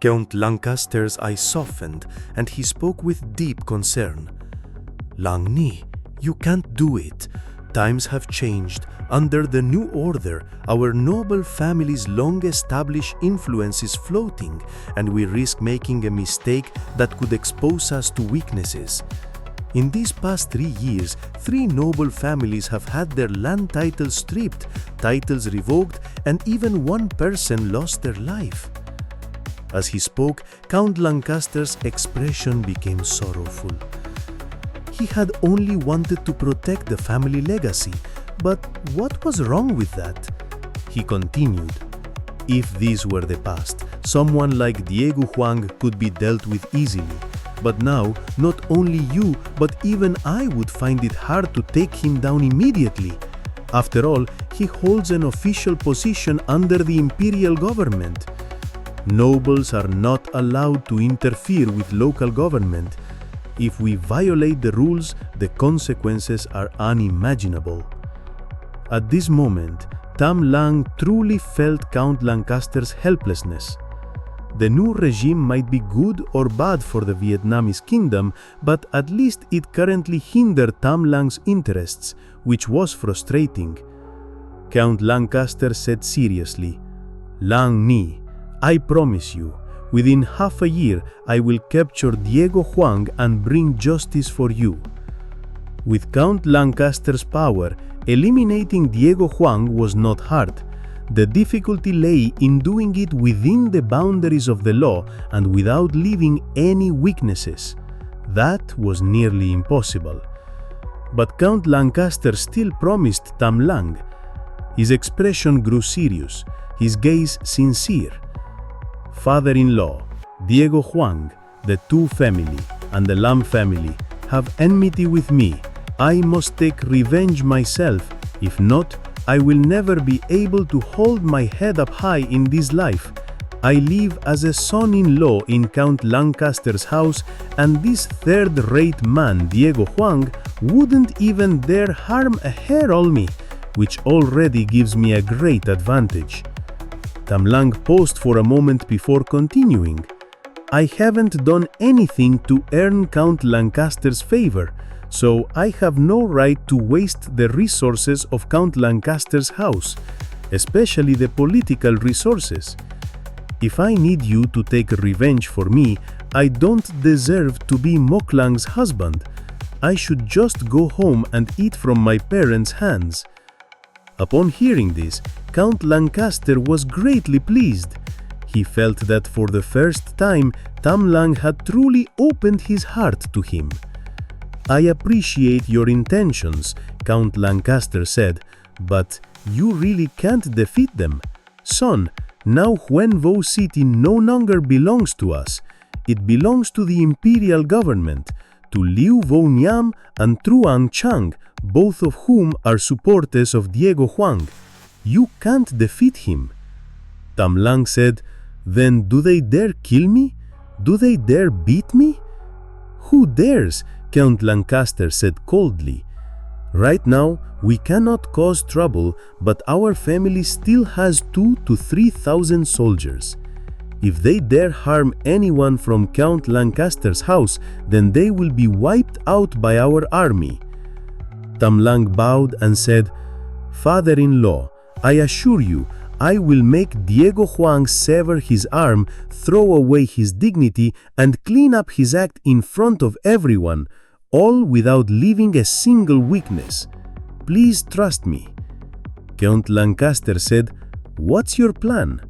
Count Lancaster's eyes softened, and he spoke with deep concern. Lang Ni, you can't do it. Times have changed. Under the new order, our noble family's long-established influence is floating, and we risk making a mistake that could expose us to weaknesses. In these past 3 years, 3 noble families have had their land titles stripped, titles revoked, and even 1 person lost their life. As he spoke, Count Lancaster's expression became sorrowful. He had only wanted to protect the family legacy, but what was wrong with that? He continued, if these were the past, someone like Diego Huang could be dealt with easily. But now, not only you, but even I would find it hard to take him down immediately. After all, he holds an official position under the imperial government. Nobles are not allowed to interfere with local government. If we violate the rules, the consequences are unimaginable. At this moment, Thẩm Lãng truly felt Count Lancaster's helplessness. The new regime might be good or bad for the Vietnamese kingdom, but at least it currently hindered Thẩm Lãng's interests, which was frustrating. Count Lancaster said seriously, Lang Ni, I promise you, within half a year I will capture Diego Huang and bring justice for you. With Count Lancaster's power, eliminating Diego Huang was not hard. The difficulty lay in doing it within the boundaries of the law and without leaving any weaknesses. That was nearly impossible. But Count Lancaster still promised Thẩm Lãng. His expression grew serious, his gaze sincere. Father-in-law, Diego Huang, the Tu family, and the Lam family have enmity with me. I must take revenge myself. If not, I will never be able to hold my head up high in this life. I live as a son-in-law in Count Lancaster's house, and this third-rate man, Diego Huang, wouldn't even dare harm a hair on me, which already gives me a great advantage. Thẩm Lãng paused for a moment before continuing. I haven't done anything to earn Count Lancaster's favor, so I have no right to waste the resources of Count Lancaster's house, especially the political resources. If I need you to take revenge for me, I don't deserve to be Moklang's husband. I should just go home and eat from my parents' hands. Upon hearing this, Count Lancaster was greatly pleased. He felt that for the first time, Thẩm Lãng had truly opened his heart to him. I appreciate your intentions, Count Lancaster said, but you really can't defeat them. Son, now Huan Vo City no longer belongs to us. It belongs to the imperial government, to Liu Vo Niam and Truong Chang, both of whom are supporters of Diego Huang. You can't defeat him. Thẩm Lãng said, then do they dare kill me? Do they dare beat me? Who dares? Count Lancaster said coldly. Right now, we cannot cause trouble, but our family still has 2,000 to 3,000 soldiers. If they dare harm anyone from Count Lancaster's house, then they will be wiped out by our army. Thẩm Lãng bowed and said, Father-in-law, I assure you, I will make Diego Huang sever his arm, throw away his dignity, and clean up his act in front of everyone, all without leaving a single weakness. Please trust me. Count Lancaster said, What's your plan?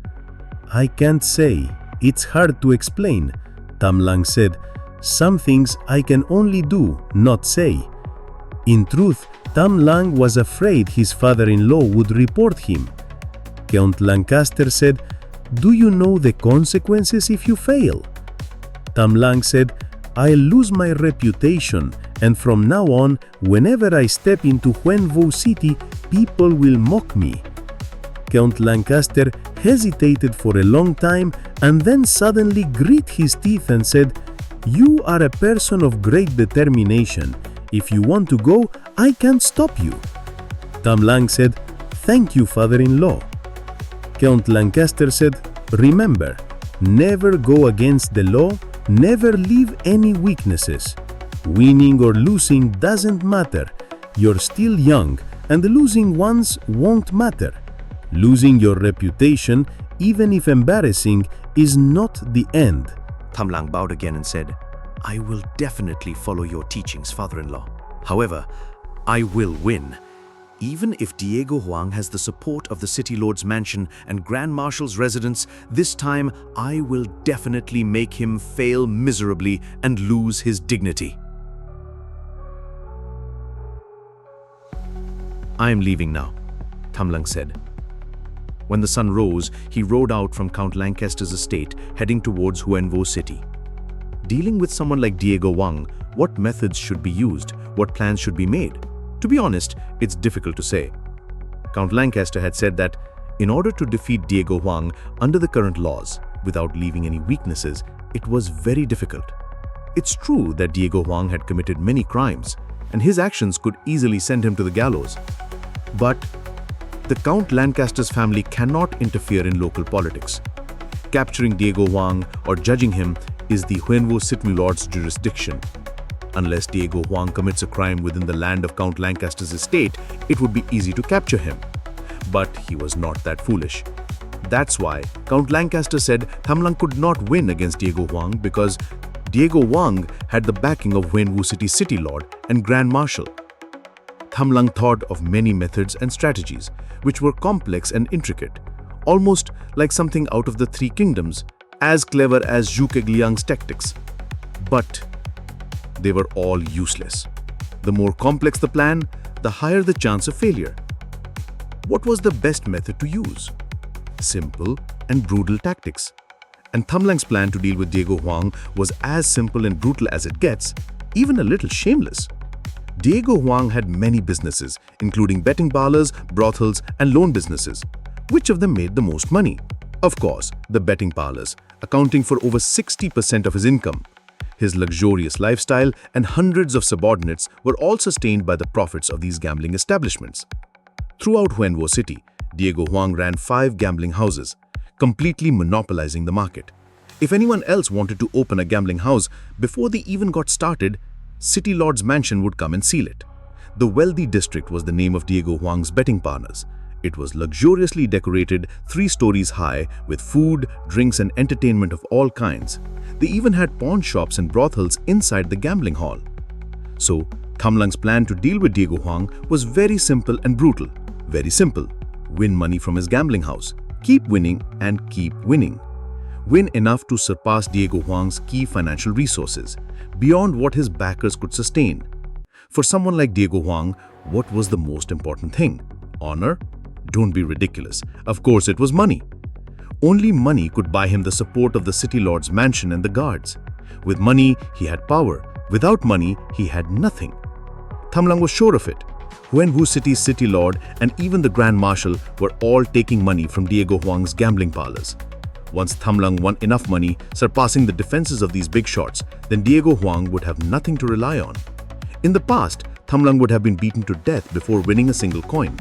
I can't say. It's hard to explain. Thẩm Lãng said, Some things I can only do, not say. In truth, Thẩm Lãng was afraid his father-in-law would report him. Count Lancaster said, Do you know the consequences if you fail? Thẩm Lãng said, I'll lose my reputation, and from now on, whenever I step into Huan Vo City, people will mock me. Count Lancaster hesitated for a long time and then suddenly grit his teeth and said, You are a person of great determination. If you want to go, I can't stop you. Thẩm Lãng said, Thank you, father-in-law. Count Lancaster said, Remember, Never go against the law, never leave any weaknesses. Winning or losing doesn't matter. You're still young, and the losing ones won't matter. Losing your reputation, even if embarrassing, is not the end. Thẩm Lãng bowed again and said, I will definitely follow your teachings, father-in-law. However, I will win. Even if Diego Huang has the support of the City Lord's mansion and Grand Marshal's residence, this time I will definitely make him fail miserably and lose his dignity. I am leaving now, Thẩm Lãng said. When the sun rose, he rode out from Count Lancaster's estate, heading towards Huenvo City. Dealing with someone like Diego Huang, what methods should be used, what plans should be made? To be honest, it's difficult to say. Count Lancaster had said that in order to defeat Diego Huang under the current laws, without leaving any weaknesses, it was very difficult. It's true that Diego Huang had committed many crimes, and his actions could easily send him to the gallows. But the Count Lancaster's family cannot interfere in local politics. Capturing Diego Huang or judging him is the Huenvo City Lord's jurisdiction. Unless Diego Huang commits a crime within the land of Count Lancaster's estate, it would be easy to capture him. But he was not that foolish. That's why Count Lancaster said Thẩm Lãng could not win against Diego Huang because Diego Huang had the backing of Huenvo City Lord and Grand Marshal. Thẩm Lãng thought of many methods and strategies, which were complex and intricate, almost like something out of the Three Kingdoms, as clever as Zhu Kegliang's tactics. But they were all useless. The more complex the plan, the higher the chance of failure. What was the best method to use? Simple and brutal tactics. And Thẩm Lãng's plan to deal with Diego Huang was as simple and brutal as it gets, even a little shameless. Diego Huang had many businesses, including betting parlors, brothels, and loan businesses. Which of them made the most money? Of course, the betting parlors, accounting for over 60% of his income. His luxurious lifestyle and hundreds of subordinates were all sustained by the profits of these gambling establishments. Throughout Huenvo City, Diego Huang ran 5 gambling houses, completely monopolizing the market. If anyone else wanted to open a gambling house, before they even got started, City Lord's mansion would come and seal it. The Wealthy District was the name of Diego Huang's betting parlors. It was luxuriously decorated 3 stories high with food, drinks, and entertainment of all kinds. They even had pawn shops and brothels inside the gambling hall. So, Thẩm Lãng's plan to deal with Diego Huang was very simple and brutal. Very simple. Win money from his gambling house. Keep winning and keep winning. Win enough to surpass Diego Huang's key financial resources, beyond what his backers could sustain. For someone like Diego Huang, what was the most important thing? Honor? Don't be ridiculous. Of course it was money. Only money could buy him the support of the City Lord's mansion and the guards. With money, he had power. Without money, he had nothing. Thẩm Lãng was sure of it. Huenvo City's City Lord and even the Grand Marshal were all taking money from Diego Huang's gambling parlors. Once Thẩm Lãng won enough money, surpassing the defenses of these big shots, then Diego Huang would have nothing to rely on. In the past, Thẩm Lãng would have been beaten to death before winning a single coin.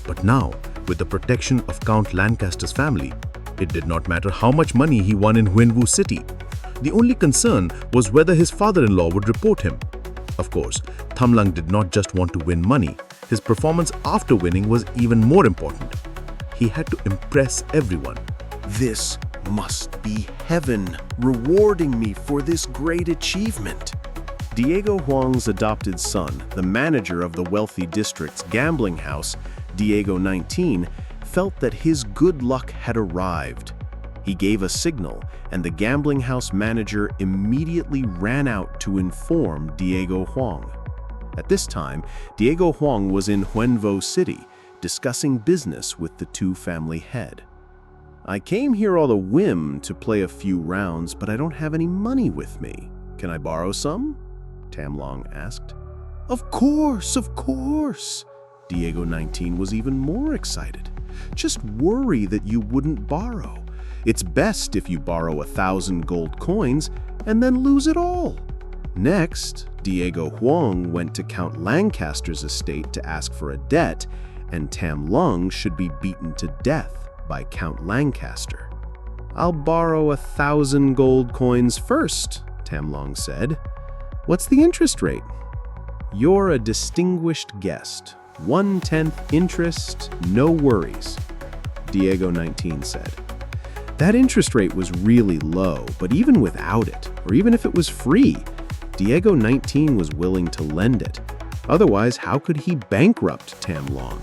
But now, with the protection of Count Lancaster's family, it did not matter how much money he won in Huenvo City. The only concern was whether his father-in-law would report him. Of course, Thẩm Lãng did not just want to win money. His performance after winning was even more important. He had to impress everyone. This must be heaven rewarding me for this great achievement. Diego Huang's adopted son, the manager of the Wealthy District's gambling house, Diego 19, felt that his good luck had arrived. He gave a signal, and the gambling house manager immediately ran out to inform Diego Huang. At this time, Diego Huang was in Huenvo City, discussing business with the two-family head. I came here on a whim to play a few rounds, but I don't have any money with me. Can I borrow some? Thẩm Lãng asked. Of course, of course. Diego 19 was even more excited. Just worry that you wouldn't borrow. It's best if you borrow 1,000 gold coins and then lose it all. Next, Diego Huang went to Count Lancaster's estate to ask for a debt, and Thẩm Lãng should be beaten to death by Count Lancaster. I'll borrow 1,000 gold coins first, Tham Long said. What's the interest rate? You're a distinguished guest. 1/10 interest, no worries, Diego 19 said. That interest rate was really low, but even without it, or even if it was free, Diego 19 was willing to lend it. Otherwise, how could he bankrupt Tham Long?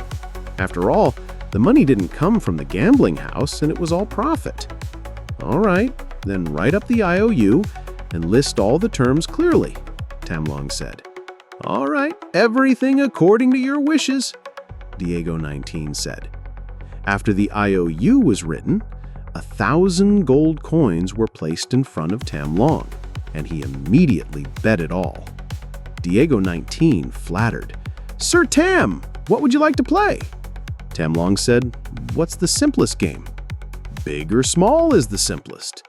After all, the money didn't come from the gambling house, and it was all profit. All right, then write up the IOU and list all the terms clearly, Tham Long said. All right, everything according to your wishes, Diego 19 said. After the IOU was written, 1,000 gold coins were placed in front of Tham Long, and he immediately bet it all. Diego 19 flattered. Sir Tam, what would you like to play? Tham Long said, what's the simplest game? Big or small is the simplest.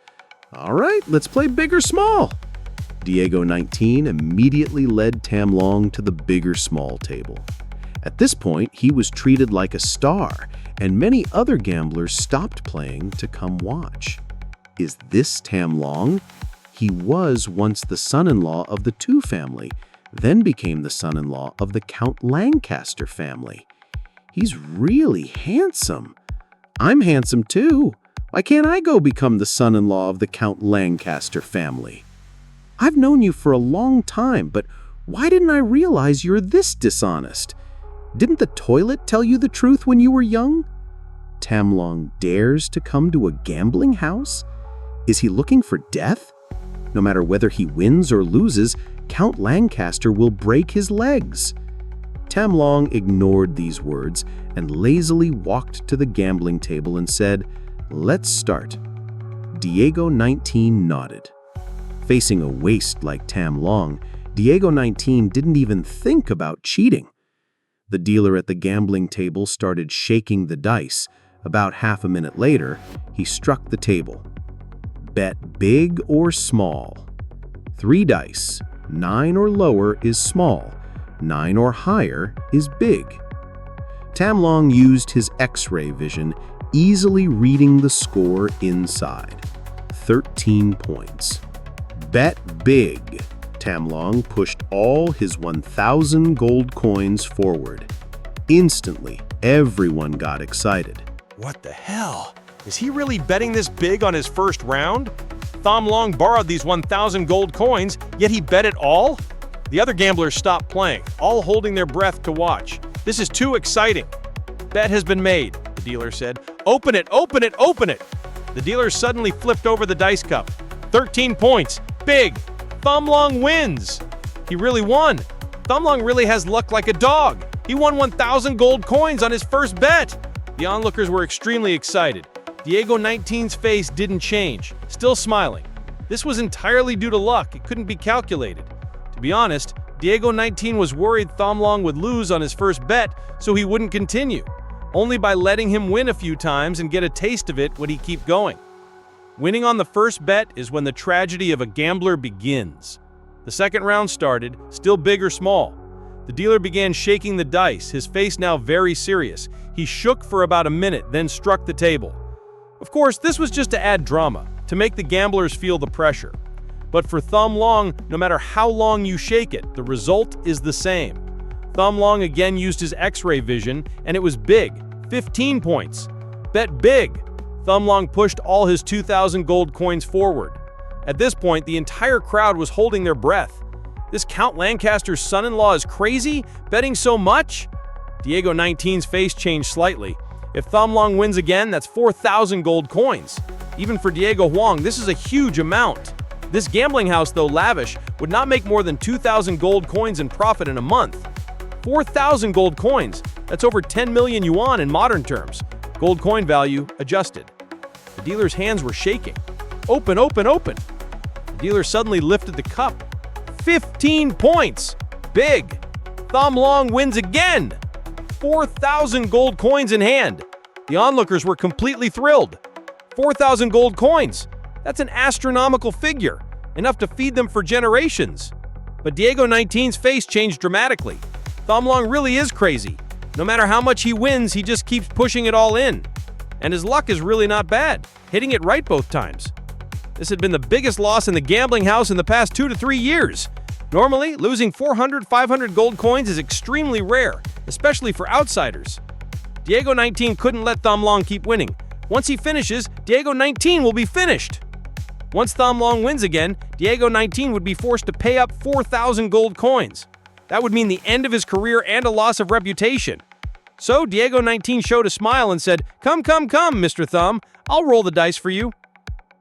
All right, let's play big or small. Diego 19 immediately led Tham Long to the big or small table. At this point, he was treated like a star, and many other gamblers stopped playing to come watch. Is this Tham Long? He was once the son-in-law of the Tu family, then became the son-in-law of the Count Lancaster family. He's really handsome. I'm handsome too. Why can't I go become the son-in-law of the Count Lancaster family? I've known you for a long time, but why didn't I realize you're this dishonest? Didn't the toilet tell you the truth when you were young? Tham Long dares to come to a gambling house? Is he looking for death? No matter whether he wins or loses, Count Lancaster will break his legs. Tham Long ignored these words and lazily walked to the gambling table and said, let's start. Diego 19 nodded. Facing a waste like Tham Long, Diego 19 didn't even think about cheating. The dealer at the gambling table started shaking the dice. About half a minute later, he struck the table. Bet big or small. 3 dice. 9 or lower is small. 9 or higher is big. Tham Long used his X-ray vision, easily reading the score inside. 13 points. Bet big. Tham Long pushed all his 1,000 gold coins forward. Instantly, everyone got excited. What the hell? Is he really betting this big on his first round? Tham Long borrowed these 1,000 gold coins, yet he bet it all? The other gamblers stopped playing, all holding their breath to watch. This is too exciting. Bet has been made, the dealer said. Open it, open it, open it! The dealer suddenly flipped over the dice cup. 13 points. Big. Tham Long wins. He really won. Tham Long really has luck like a dog. He won 1,000 gold coins on his first bet. The onlookers were extremely excited. Diego 19's face didn't change, still smiling. This was entirely due to luck. It couldn't be calculated. To be honest, Diego 19 was worried Tham Long would lose on his first bet, so he wouldn't continue. Only by letting him win a few times and get a taste of it would he keep going. Winning on the first bet is when the tragedy of a gambler begins. The second round started, still big or small. The dealer began shaking the dice, his face now very serious. He shook for about a minute, then struck the table. Of course, this was just to add drama, to make the gamblers feel the pressure. But for Tham Long, no matter how long you shake it, the result is the same. Tham Long again used his X-ray vision, and it was big, 15 points. Bet big. Tham Long pushed all his 2,000 gold coins forward. At this point, the entire crowd was holding their breath. This Count Lancaster's son-in-law is crazy, betting so much? Diego 19's face changed slightly. If Tham Long wins again, that's 4,000 gold coins. Even for Diego Huang, this is a huge amount. This gambling house, though lavish, would not make more than 2,000 gold coins in profit in a month. 4,000 gold coins, that's over 10 million yuan in modern terms. Gold coin value adjusted. The dealer's hands were shaking. Open, open, open. The dealer suddenly lifted the cup. 15 points. Big. Tham Long wins again. 4,000 gold coins in hand. The onlookers were completely thrilled. 4,000 gold coins. That's an astronomical figure, enough to feed them for generations. But Diego 19's face changed dramatically. Tham Long really is crazy. No matter how much he wins, he just keeps pushing it all in. and his luck is really not bad, hitting it right both times. This had been the biggest loss in the gambling house in the past 2 to 3 years. Normally, losing 400, 500 gold coins is extremely rare, especially for outsiders. Diego 19 couldn't let Thẩm Lãng keep winning. Once he finishes, Diego 19 will be finished. Once Thẩm Lãng wins again, Diego 19 would be forced to pay up 4,000 gold coins. That would mean the end of his career and a loss of reputation. So Diego 19 showed a smile and said, "Come, come, come, Mr. Thumb, I'll roll the dice for you."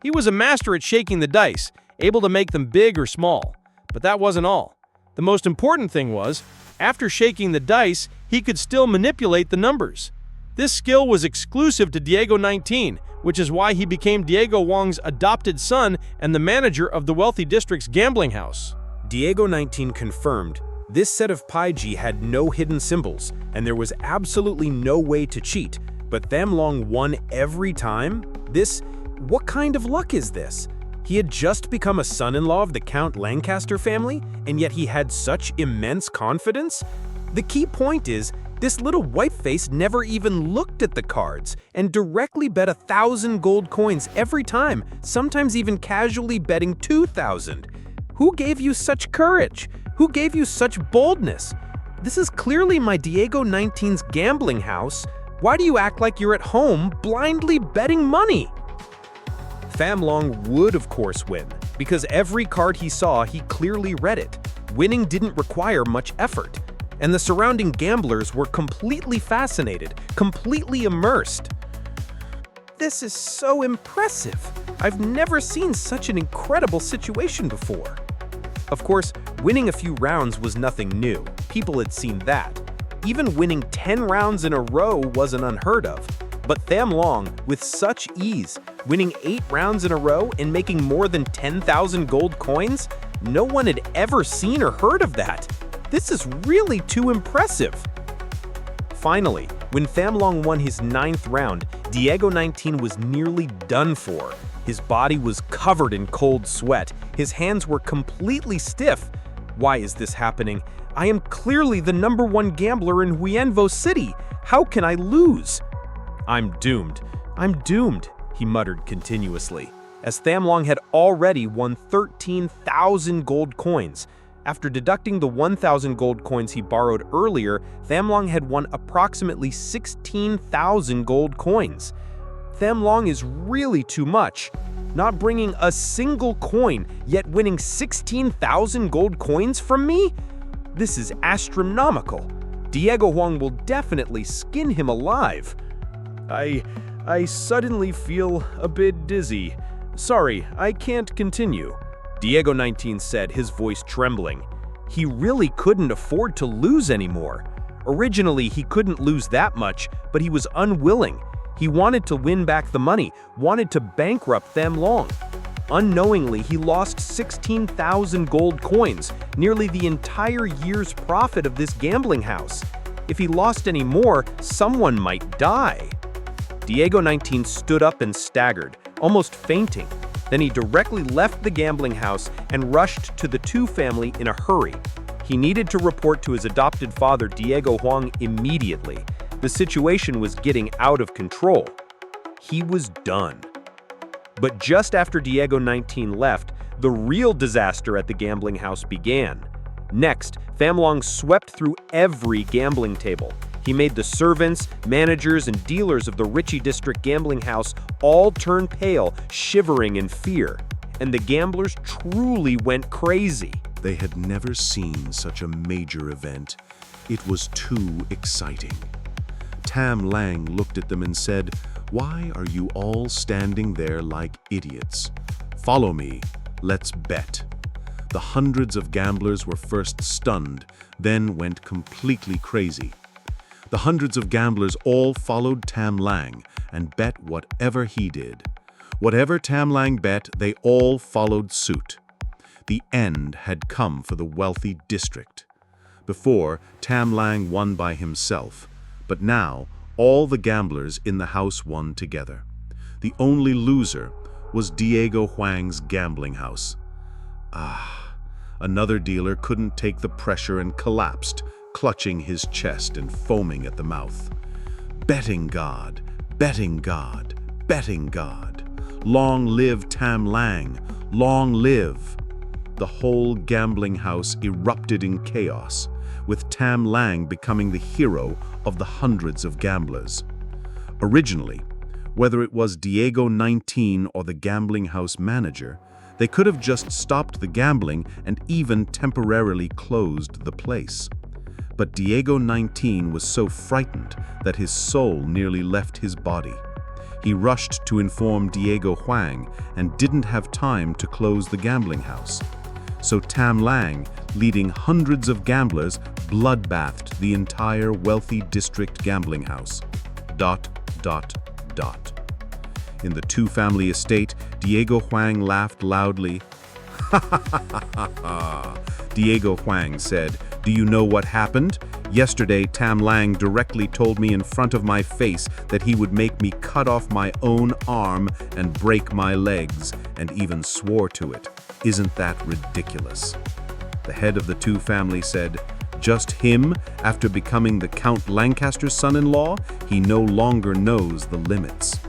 He was a master at shaking the dice, able to make them big or small. But that wasn't all. The most important thing was, after shaking the dice, he could still manipulate the numbers. This skill was exclusive to Diego 19, which is why he became Diego Wang's adopted son and the manager of the wealthy district's gambling house. Diego 19 confirmed this set of Paiji had no hidden symbols, and there was absolutely no way to cheat, but Thẩm Lãng won every time? What kind of luck is this? He had just become a son-in-law of the Count Lancaster family, and yet he had such immense confidence? The key point is, this little whiteface never even looked at the cards and directly bet 1,000 gold coins every time, sometimes even casually betting 2,000. Who gave you such courage? Who gave you such boldness? This is clearly my Diego 19's gambling house. Why do you act like you're at home, blindly betting money? Thẩm Lãng would, of course, win, because every card he saw, he clearly read it. Winning didn't require much effort, and the surrounding gamblers were completely fascinated, completely immersed. This is so impressive. I've never seen such an incredible situation before. Of course, winning a few rounds was nothing new. People had seen that. Even winning 10 rounds in a row wasn't unheard of. But Thẩm Lãng, with such ease, winning 8 rounds in a row and making more than 10,000 gold coins? No one had ever seen or heard of that. This is really too impressive. Finally, when Thẩm Lãng won his 9th round, Diego 19 was nearly done for. His body was covered in cold sweat. His hands were completely stiff. Why is this happening? I am clearly the #1 gambler in Huyenvo City. How can I lose? I'm doomed, he muttered continuously, as Thẩm Lãng had already won 13,000 gold coins. After deducting the 1,000 gold coins he borrowed earlier, Thẩm Lãng had won approximately 16,000 gold coins. Thẩm Lãng is really too much, not bringing a single coin, yet winning 16,000 gold coins from me? This is astronomical. Diego Huang will definitely skin him alive. I suddenly feel a bit dizzy. Sorry, I can't continue, Diego 19 said, his voice trembling. He really couldn't afford to lose anymore. Originally, he couldn't lose that much, but he was unwilling. He wanted to win back the money, wanted to bankrupt Thẩm Lãng. Unknowingly, he lost 16,000 gold coins, nearly the entire year's profit of this gambling house. If he lost any more, someone might die. Diego 19 stood up and staggered, almost fainting. Then he directly left the gambling house and rushed to the Tu family in a hurry. He needed to report to his adopted father, Diego Huang, immediately. The situation was getting out of control. He was done. But just after Diego 19 left, the real disaster at the gambling house began. Next, Thẩm Lãng swept through every gambling table. He made the servants, managers, and dealers of the Ritchie District gambling house all turn pale, shivering in fear. And the gamblers truly went crazy. They had never seen such a major event. It was too exciting. Thẩm Lãng looked at them and said, "Why are you all standing there like idiots? Follow me, let's bet." The hundreds of gamblers were first stunned, then went completely crazy. The hundreds of gamblers all followed Thẩm Lãng and bet whatever he did. Whatever Thẩm Lãng bet, they all followed suit. The end had come for the wealthy district. Before, Thẩm Lãng won by himself, but now all the gamblers in the house won together. The only loser was Diego Huang's gambling house. Another dealer couldn't take the pressure and collapsed, clutching his chest and foaming at the mouth. Betting God, Betting god, betting god. Long live Tam Lãng, long live. The whole gambling house erupted in chaos, with Tam Lãng becoming the hero of the hundreds of gamblers. Originally, whether it was Diego 19 or the gambling house manager, they could have just stopped the gambling and even temporarily closed the place. But Diego 19 was so frightened that his soul nearly left his body. He rushed to inform Diego Hoang and didn't have time to close the gambling house. So Tam Lãng, leading hundreds of gamblers, bloodbathed the entire wealthy district gambling house. ... In the two-family estate, Diego Hoang laughed loudly. "Ha ha ha ha ha ha." Diego Hoang said, "Do you know what happened? Yesterday, Tam Lãng directly told me in front of my face that he would make me cut off my own arm and break my legs, and even swore to it. Isn't that ridiculous?" The head of the two-family said, "Just him, after becoming the Count Lancaster's son-in-law, he no longer knows the limits."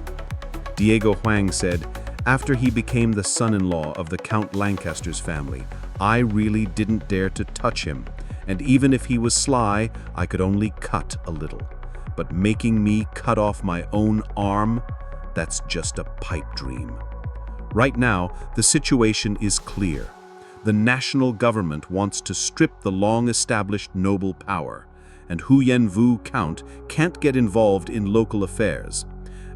Diego Hoang said, "After he became the son-in-law of the Count Lancaster's family, I really didn't dare to touch him, and even if he was sly, I could only cut a little. But making me cut off my own arm, that's just a pipe dream." Right now, the situation is clear. The national government wants to strip the long-established noble power, and Huyen Vu Count can't get involved in local affairs.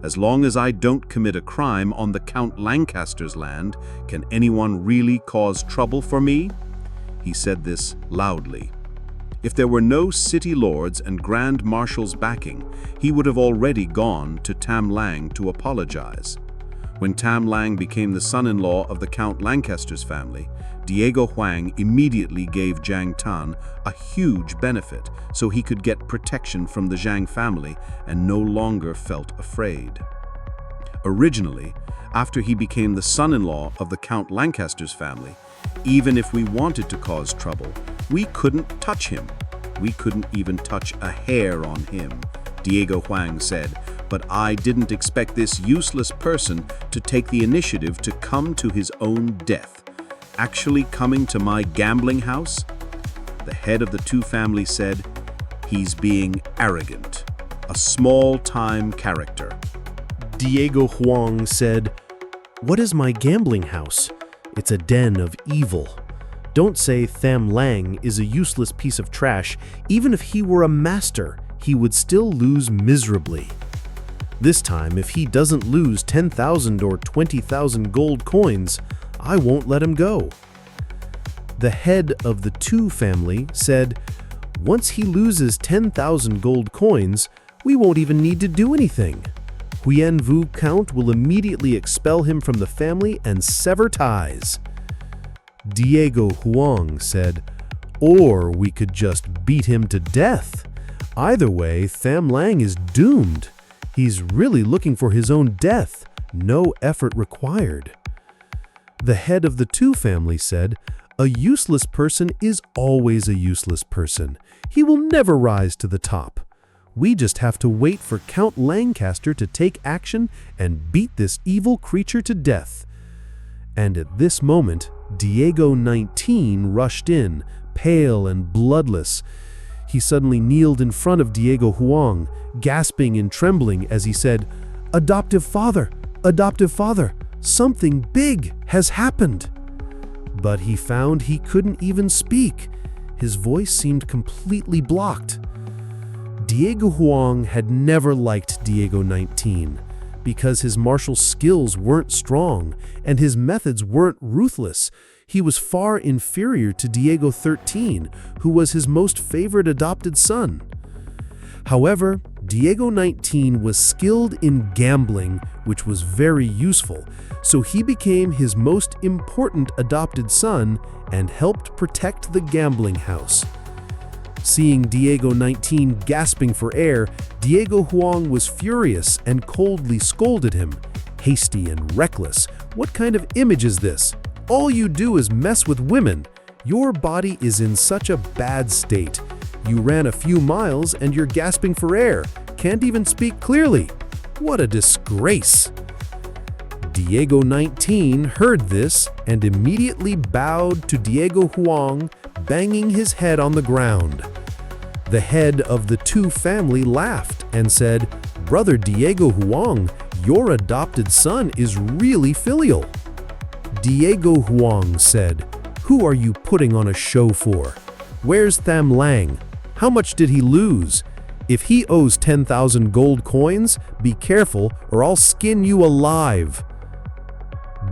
"As long as I don't commit a crime on the Count Lancaster's land, can anyone really cause trouble for me?" He said this loudly. If there were no city lords and grand marshals backing, he would have already gone to Tam Lãng to apologize. When Tam Lãng became the son-in-law of the Count Lancaster's family, Diego Hoang immediately gave Zhang Tan a huge benefit so he could get protection from the Zhang family and no longer felt afraid. Originally, after he became the son-in-law of the Count Lancaster's family, even if we wanted to cause trouble, we couldn't touch him. We couldn't even touch a hair on him, Diego Hoang said, "but I didn't expect this useless person to take the initiative to come to his own death. Actually coming to my gambling house?" The head of the two families said, "He's being arrogant, a small-time character." Diego Hoang said, "What is my gambling house? It's a den of evil. Don't say Tam Lãng is a useless piece of trash. Even if he were a master, he would still lose miserably. This time, if he doesn't lose 10,000 or 20,000 gold coins, I won't let him go." The head of the two family said, "Once he loses 10,000 gold coins, we won't even need to do anything. Huyen Vu Count will immediately expel him from the family and sever ties." Diego Hoang said, "Or we could just beat him to death. Either way, Tam Lãng is doomed. He's really looking for his own death, no effort required." The head of the two family said, "A useless person is always a useless person. He will never rise to the top. We just have to wait for Count Lancaster to take action and beat this evil creature to death." And at this moment, Diego 19 rushed in, pale and bloodless. He suddenly kneeled in front of Diego Hoang, gasping and trembling as he said, adoptive father, something big has happened." But he found he couldn't even speak. His voice seemed completely blocked. Diego Hoang had never liked Diego 19 because his martial skills weren't strong and his methods weren't ruthless. He was far inferior to Diego 13, who was his most favorite adopted son. However, Diego 19 was skilled in gambling, which was very useful, so he became his most important adopted son and helped protect the gambling house. Seeing Diego 19 gasping for air, Diego Hoang was furious and coldly scolded him. "Hasty and reckless, what kind of image is this? All you do is mess with women. Your body is in such a bad state. You ran a few miles and you're gasping for air, can't even speak clearly. What a disgrace! Diego 19 heard this and immediately bowed to Diego Huang, banging his head on the ground. The head of the two family laughed and said, "Brother Diego Huang, your adopted son is really filial." Diego Huang said, "Who are you putting on a show for? Where's Thẩm Lãng? How much did he lose? If he owes 10,000 gold coins, be careful or I'll skin you alive."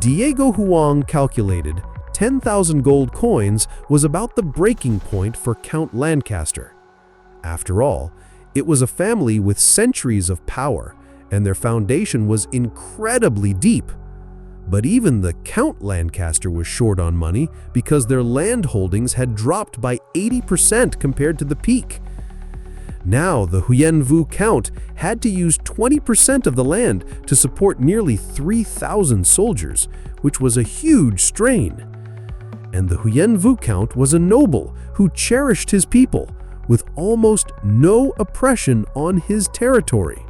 Diego Huang calculated 10,000 gold coins was about the breaking point for Count Lancaster. After all, it was a family with centuries of power, and their foundation was incredibly deep. But even the Count Lancaster was short on money because their land holdings had dropped by 80% compared to the peak. Now the Huyen Vu Count had to use 20% of the land to support nearly 3,000 soldiers, which was a huge strain. And the Huyen Vu Count was a noble who cherished his people, with almost no oppression on his territory.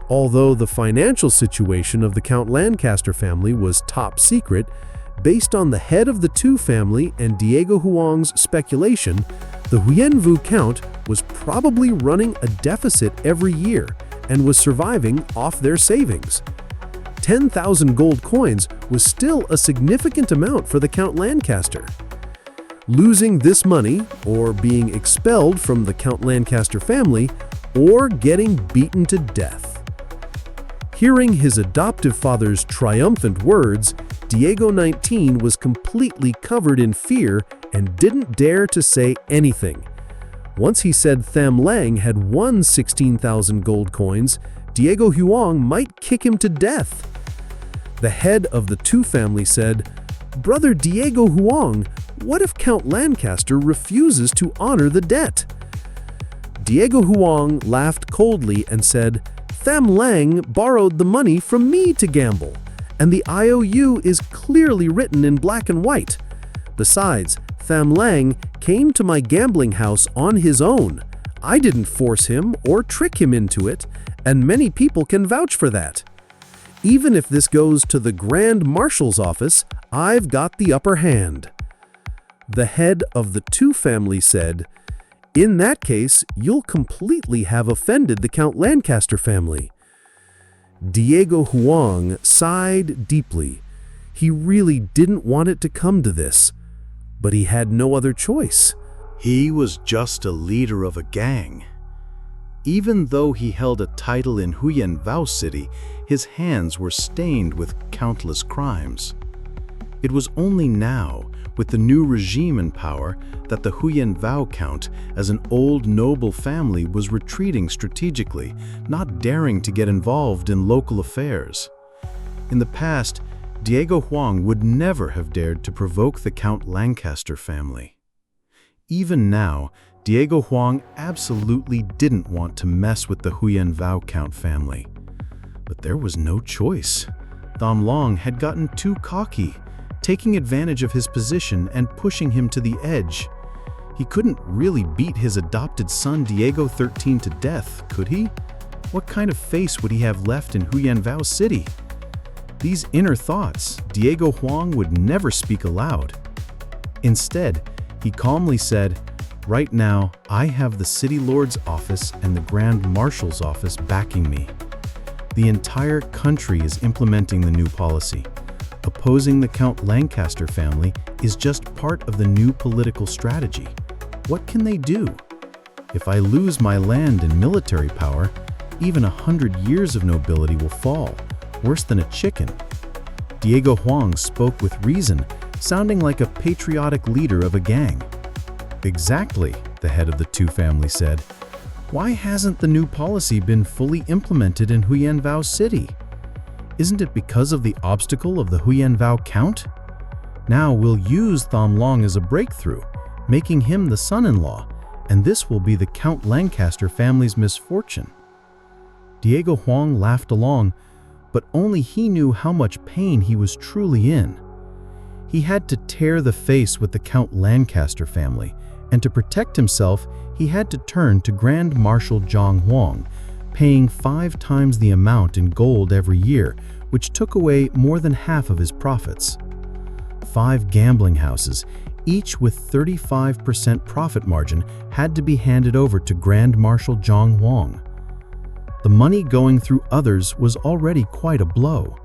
Although the financial situation of the Count Lancaster family was top secret, based on the head of the two family and Diego Huang's speculation, the Huyen Vu Count was probably running a deficit every year and was surviving off their savings. 10,000 gold coins was still a significant amount for the Count Lancaster. Losing this money, or being expelled from the Count Lancaster family, or getting beaten to death. Hearing his adoptive father's triumphant words, Diego 19 was completely covered in fear and didn't dare to say anything. Once he said Thẩm Lãng had won 16,000 gold coins, Diego Huang might kick him to death. The head of the two family said, "Brother Diego Huang, what if Count Lancaster refuses to honor the debt?" Diego Huang laughed coldly and said, "Thẩm Lãng borrowed the money from me to gamble, and the IOU is clearly written in black and white. Besides, Thẩm Lãng came to my gambling house on his own. I didn't force him or trick him into it, and many people can vouch for that. Even if this goes to the Grand Marshal's office, I've got the upper hand." The head of the two family said, "In that case, you'll completely have offended the Count Lancaster family." Diego Huang sighed deeply. He really didn't want it to come to this, but he had no other choice. He was just a leader of a gang. Even though he held a title in Huyen Vu City, his hands were stained with countless crimes. It was only now, with the new regime in power, that the Huyen Vu Count, as an old noble family, was retreating strategically, not daring to get involved in local affairs. In the past, Diego Huang would never have dared to provoke the Count Lancaster family. Even now, Diego Huang absolutely didn't want to mess with the Huyen Vu Count family. But there was no choice. Thẩm Lãng had gotten too cocky, taking advantage of his position and pushing him to the edge. He couldn't really beat his adopted son Diego 13 to death, could he? What kind of face would he have left in Huyen Vu City? These inner thoughts Diego Huang would never speak aloud. Instead, he calmly said, "Right now, I have the City Lord's office and the Grand Marshal's office backing me. The entire country is implementing the new policy. Opposing the Count Lancaster family is just part of the new political strategy. What can they do? If I lose my land and military power, even 100 years of nobility will fall, worse than a chicken." Diego Huang spoke with reason, sounding like a patriotic leader of a gang. "Exactly," the head of the two family said. "Why hasn't the new policy been fully implemented in Huyen Vu City? Isn't it because of the obstacle of the Huyen Vu Count? Now we'll use Thẩm Lãng as a breakthrough, making him the son-in-law, and this will be the Count Lancaster family's misfortune." Diego Huang laughed along, but only he knew how much pain he was truly in. He had to tear the face with the Count Lancaster family, and to protect himself, he had to turn to Grand Marshal Zhang Huang, paying 5 times the amount in gold every year, which took away more than half of his profits. 5 gambling houses, each with 35% profit margin, had to be handed over to Grand Marshal Zhang Huang. The money going through others was already quite a blow.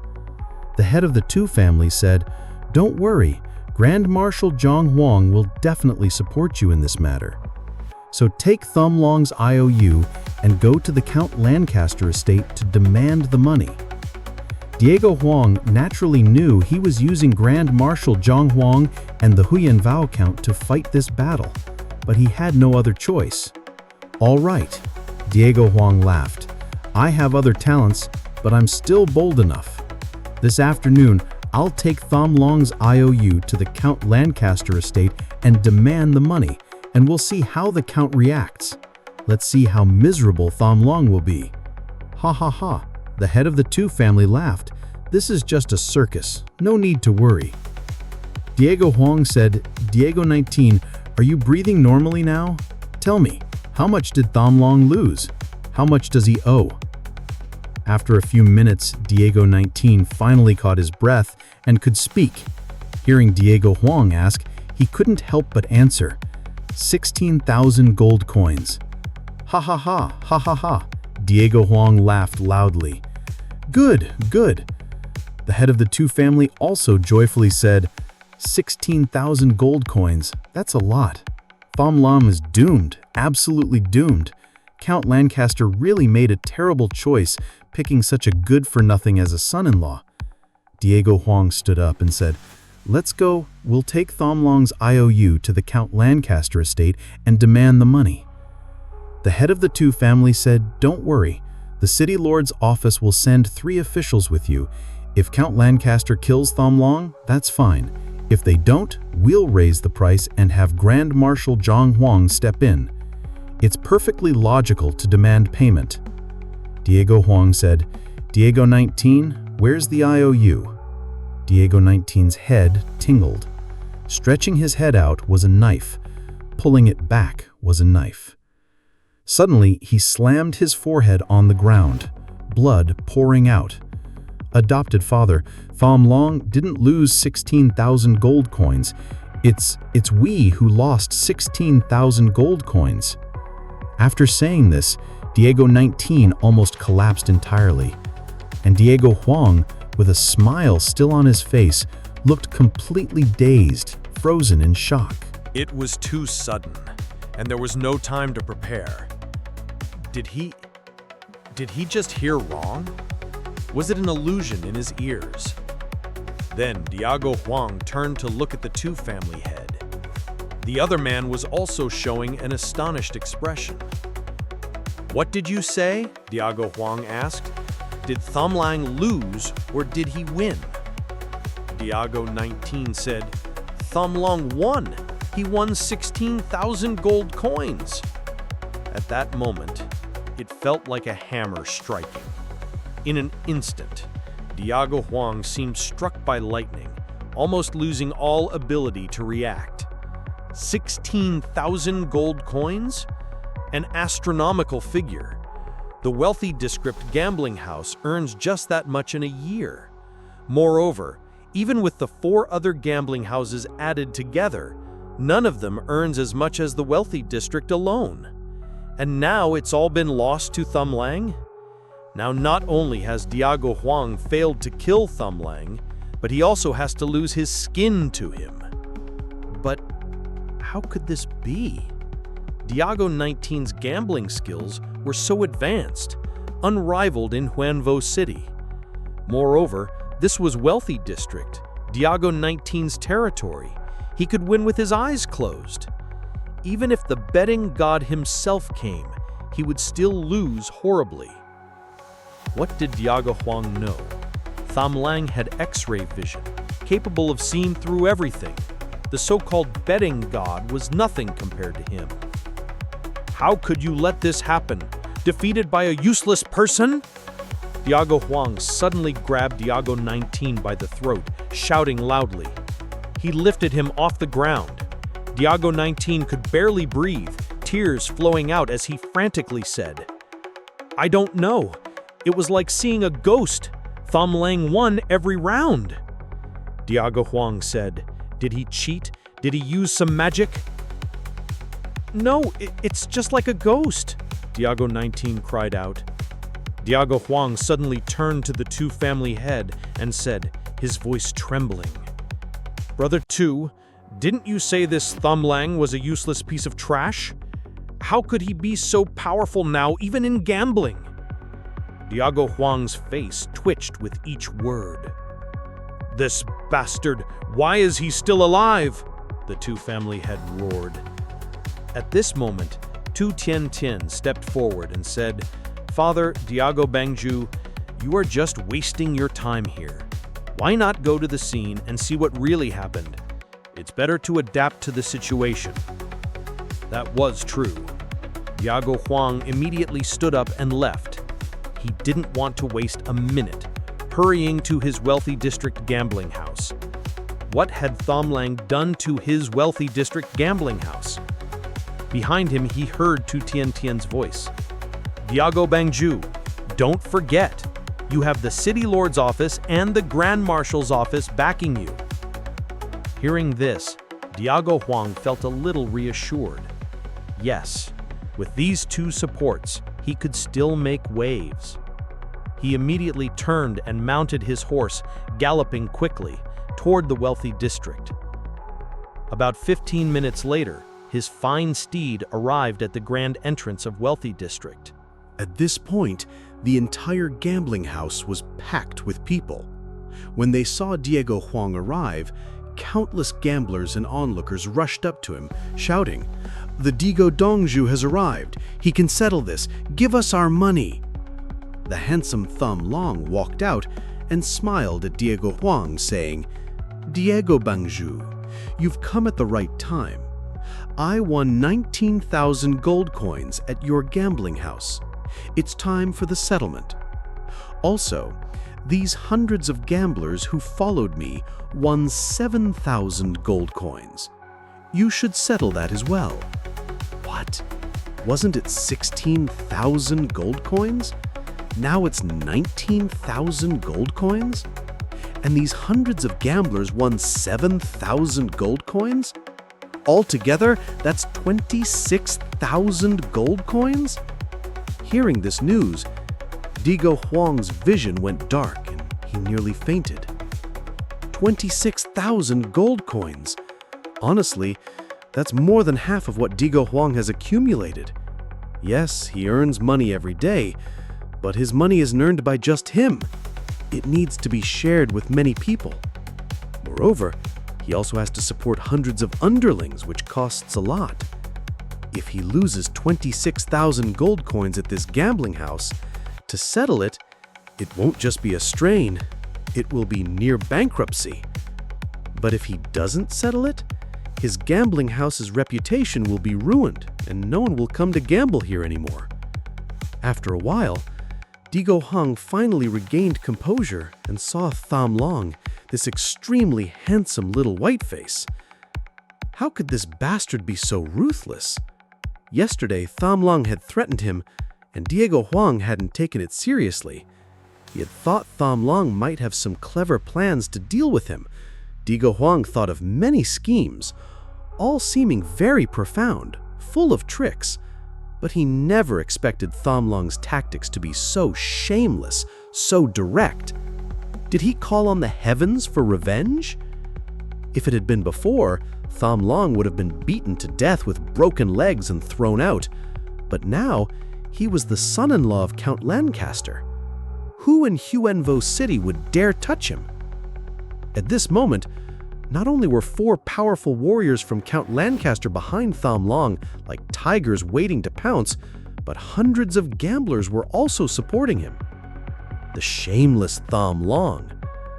The head of the two families said, "Don't worry, Grand Marshal Zhang Huang will definitely support you in this matter. So take Thumb Long's IOU and go to the Count Lancaster estate to demand the money." Diego Huang naturally knew he was using Grand Marshal Zhang Huang and the Huyan Vao Count to fight this battle, but he had no other choice. "All right," Diego Huang laughed. "I have other talents, but I'm still bold enough. This afternoon, I'll take Thumb Long's IOU to the Count Lancaster estate and demand the money, and we'll see how the Count reacts. Let's see how miserable Thumb Long will be." "Ha ha ha," the head of the two family laughed. "This is just a circus, no need to worry." Diego Huang said, "Diego 19, are you breathing normally now? Tell me, how much did Thumb Long lose? How much does he owe?" After a few minutes, Diego 19 finally caught his breath and could speak. Hearing Diego Huang ask, he couldn't help but answer, 16,000 gold coins. "Ha ha ha, ha ha ha," Diego Huang laughed loudly. "Good, good." The head of the two family also joyfully said, 16,000 gold coins, that's a lot. Thumb Long is doomed, absolutely doomed. Count Lancaster really made a terrible choice picking such a good-for-nothing as a son-in-law. Diego Huang stood up and said, "Let's go, we'll take Thumb Long's IOU to the Count Lancaster estate and demand the money." The head of the two families said, "Don't worry, the City Lord's office will send 3 officials with you. If Count Lancaster kills Thumb Long, that's fine. If they don't, we'll raise the price and have Grand Marshal Zhang Huang step in. It's perfectly logical to demand payment." Diego Huang said, "Diego 19, where's the IOU?" Diego 19's head tingled. Stretching his head out was a knife. Pulling it back was a knife. Suddenly, he slammed his forehead on the ground, blood pouring out. Adopted father, Thumb Long didn't lose 16,000 gold coins. It's we who lost 16,000 gold coins. After saying this, Diego 19 almost collapsed entirely, and Diego Huang, with a smile still on his face, looked completely dazed, frozen in shock. It was too sudden, and there was no time to prepare. Did he just hear wrong? Was it an illusion in his ears? Then Diego Huang turned to look at the two family head. The other man was also showing an astonished expression. "What did you say?" Diego Huang asked. "Did Thumb Lang lose or did he win?" Diego 19 said, "Thumb Long won. He won 16,000 gold coins." At that moment, it felt like a hammer striking. In an instant, Diego Huang seemed struck by lightning, almost losing all ability to react. 16,000 gold coins? An astronomical figure. The wealthy district gambling house earns just that much in a year. Moreover, even with the 4 other gambling houses added together, none of them earns as much as the wealthy district alone. And now it's all been lost to Thumb Lang? Now not only has Diego Huang failed to kill Thumb Lang, but he also has to lose his skin to him. But how could this be? Diego 19's gambling skills were so advanced, unrivaled in Huanvo City. Moreover, this was wealthy district, Diego 19's territory. He could win with his eyes closed. Even if the betting god himself came, he would still lose horribly. What did Diego Huang know? Thumb Lang had X-ray vision, capable of seeing through everything. The so-called betting god was nothing compared to him. How could you let this happen? Defeated by a useless person? Diego Huang suddenly grabbed Diego 19 by the throat, shouting loudly. He lifted him off the ground. Diego 19 could barely breathe, tears flowing out as he frantically said, I don't know. It was like seeing a ghost. Thẩm Lãng won every round. Diego Huang said, "Did he cheat? Did he use some magic?" "No, it's just like a ghost," Diego 19 cried out. Diego Huang suddenly turned to the two family head and said, his voice trembling, "Brother Two, didn't you say this Thẩm Lãng was a useless piece of trash? How could he be so powerful now, even in gambling?" Diego Huang's face twitched with each word. "This bastard, why is he still alive?" the two family head roared. At this moment, Tu Tian Tian stepped forward and said, "Father Diego Bangju, you are just wasting your time here. Why not go to the scene and see what really happened? It's better to adapt to the situation." That was true. Diego Huang immediately stood up and left. He didn't want to waste a minute, hurrying to his wealthy district gambling house. What had Thẩm Lãng done to his wealthy district gambling house? Behind him, he heard Tu Tian Tian's voice. "Diego Bangju, don't forget, you have the City Lord's office and the Grand Marshal's office backing you." Hearing this, Diego Huang felt a little reassured. Yes, with these two supports, he could still make waves. He immediately turned and mounted his horse, galloping quickly toward the wealthy district. About 15 minutes later, his fine steed arrived at the grand entrance of Wealthy District. At this point, the entire gambling house was packed with people. When they saw Diego Huang arrive, countless gamblers and onlookers rushed up to him, shouting, "The Diego Dongju has arrived. He can settle this. Give us our money." The handsome Thẩm Lãng walked out and smiled at Diego Huang, saying, "Diego Bangju, you've come at the right time. I won 19,000 gold coins at your gambling house. It's time for the settlement. Also, these hundreds of gamblers who followed me won 7,000 gold coins. You should settle that as well." What? Wasn't it 16,000 gold coins? Now it's 19,000 gold coins? And these hundreds of gamblers won 7,000 gold coins? Altogether, that's 26,000 gold coins? Hearing this news, Diego Huang's vision went dark and he nearly fainted. 26,000 gold coins. Honestly, that's more than half of what Diego Huang has accumulated. Yes, he earns money every day, but his money isn't earned by just him. It needs to be shared with many people. Moreover, he also has to support hundreds of underlings, which costs a lot. If he loses 26,000 gold coins at this gambling house, to settle it, it won't just be a strain, it will be near bankruptcy. But if he doesn't settle it, his gambling house's reputation will be ruined and no one will come to gamble here anymore. After a while, Diego Huang finally regained composure and saw Thẩm Lãng, this extremely handsome little whiteface. How could this bastard be so ruthless? Yesterday, Thẩm Lãng had threatened him, and Diego Huang hadn't taken it seriously. He had thought Thẩm Lãng might have some clever plans to deal with him. Diego Huang thought of many schemes, all seeming very profound, full of tricks. But he never expected Thẩm Lãng's tactics to be so shameless, so direct. Did he call on the heavens for revenge? If it had been before, Thẩm Lãng would have been beaten to death with broken legs and thrown out. But now, he was the son-in-law of Count Lancaster. Who in Huenvo City would dare touch him? At this moment, not only were 4 powerful warriors from Count Lancaster behind Thẩm Lãng, like tigers waiting to pounce, but hundreds of gamblers were also supporting him. The shameless Thẩm Lãng.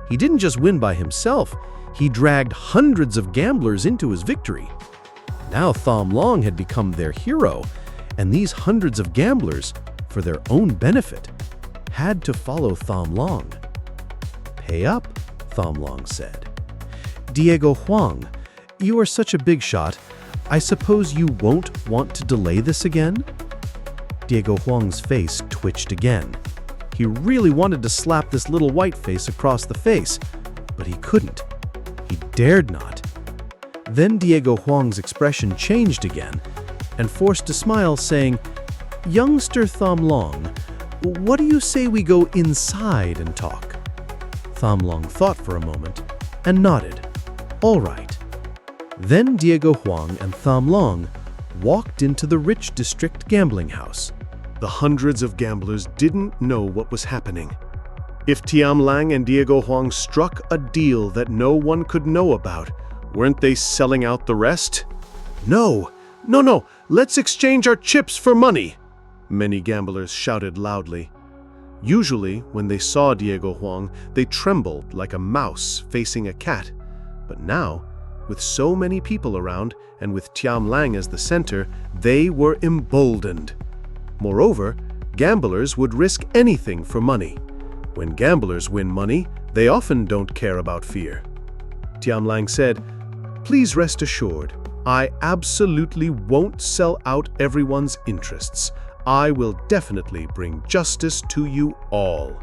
He didn't just win by himself, he dragged hundreds of gamblers into his victory. Now Thẩm Lãng had become their hero, and these hundreds of gamblers, for their own benefit, had to follow Thẩm Lãng. "Pay up," Thẩm Lãng said. "Diego Huang, you are such a big shot. I suppose you won't want to delay this again?" Diego Huang's face twitched again. He really wanted to slap this little white face across the face, but he couldn't. He dared not. Then Diego Huang's expression changed again and forced a smile, saying, "Youngster Thom Long, what do you say we go inside and talk?" Thom Long thought for a moment and nodded. "All right." Then Diego Huang and Thom Long walked into the rich district gambling house. The hundreds of gamblers didn't know what was happening. If Thẩm Lãng and Diego Huang struck a deal that no one could know about, weren't they selling out the rest? No, let's exchange our chips for money, many gamblers shouted loudly. Usually, when they saw Diego Huang, they trembled like a mouse facing a cat. But now, with so many people around, and with Thẩm Lãng as the center, they were emboldened. Moreover, gamblers would risk anything for money. When gamblers win money, they often don't care about fear. Thẩm Lãng said, "Please rest assured, I absolutely won't sell out everyone's interests. I will definitely bring justice to you all."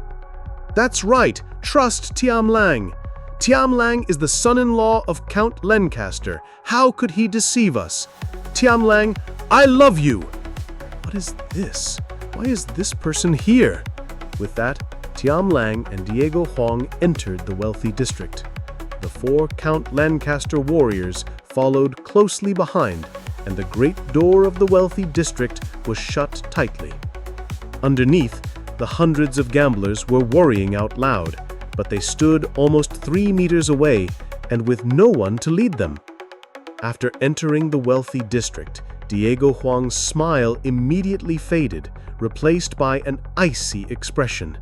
"That's right, trust Thẩm Lãng. Thẩm Lãng is the son-in-law of Count Lancaster. How could he deceive us? Thẩm Lãng, I love you." What is this? Why is this person here? With that, Thẩm Lãng and Diego Huang entered the wealthy district. The 4 Count Lancaster warriors followed closely behind, and the great door of the wealthy district was shut tightly. Underneath, the hundreds of gamblers were worrying out loud, but they stood almost 3 meters away and with no one to lead them. After entering the wealthy district, Diego Huang's smile immediately faded, replaced by an icy expression.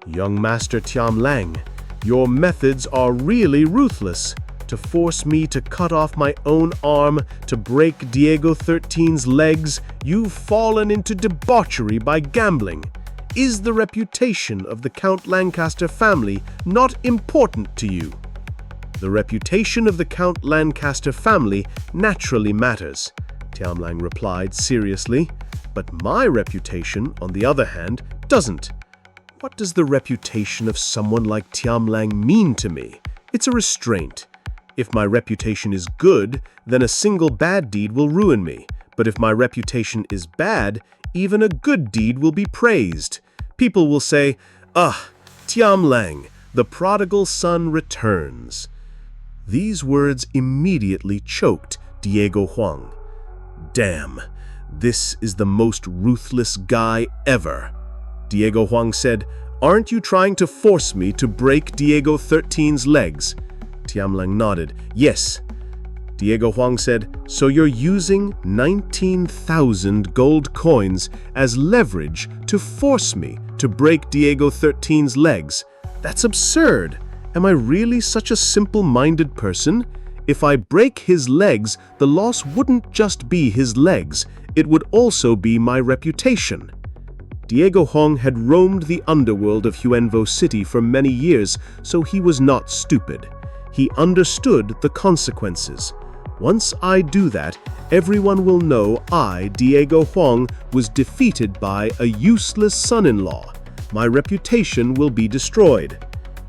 "Young Master Thẩm Lãng, your methods are really ruthless. To force me to cut off my own arm to break Diego XIII's legs, you've fallen into debauchery by gambling. Is the reputation of the Count Lancaster family not important to you?" "The reputation of the Count Lancaster family naturally matters," Thẩm Lãng replied seriously, "but my reputation, on the other hand, doesn't. What does the reputation of someone like Thẩm Lãng mean to me? It's a restraint. If my reputation is good, then a single bad deed will ruin me. But if my reputation is bad, even a good deed will be praised. People will say, 'Ah, Thẩm Lãng, the prodigal son returns.'" These words immediately choked Diego Huang. "Damn, this is the most ruthless guy ever." Diego Huang said, "Aren't you trying to force me to break Diego XIII's legs?" Thẩm Lãng nodded. "Yes." Diego Huang said, "So you're using 19,000 gold coins as leverage to force me to break Diego XIII's legs? That's absurd. Am I really such a simple-minded person? If I break his legs, the loss wouldn't just be his legs, it would also be my reputation." Diego Huang had roamed the underworld of Huenvo City for many years, so he was not stupid. He understood the consequences. Once I do that, everyone will know I, Diego Huang, was defeated by a useless son-in-law. My reputation will be destroyed.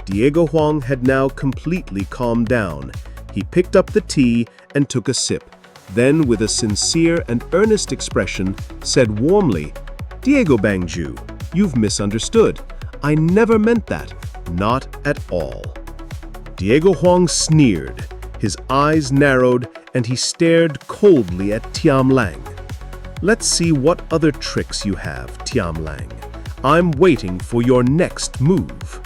Diego Huang had now completely calmed down. He picked up the tea and took a sip. Then, with a sincere and earnest expression, said warmly, "Diego Bangju, you've misunderstood. I never meant that. Not at all." Diego Huang sneered. His eyes narrowed, and he stared coldly at Thẩm Lãng. "Let's see what other tricks you have, Thẩm Lãng. I'm waiting for your next move."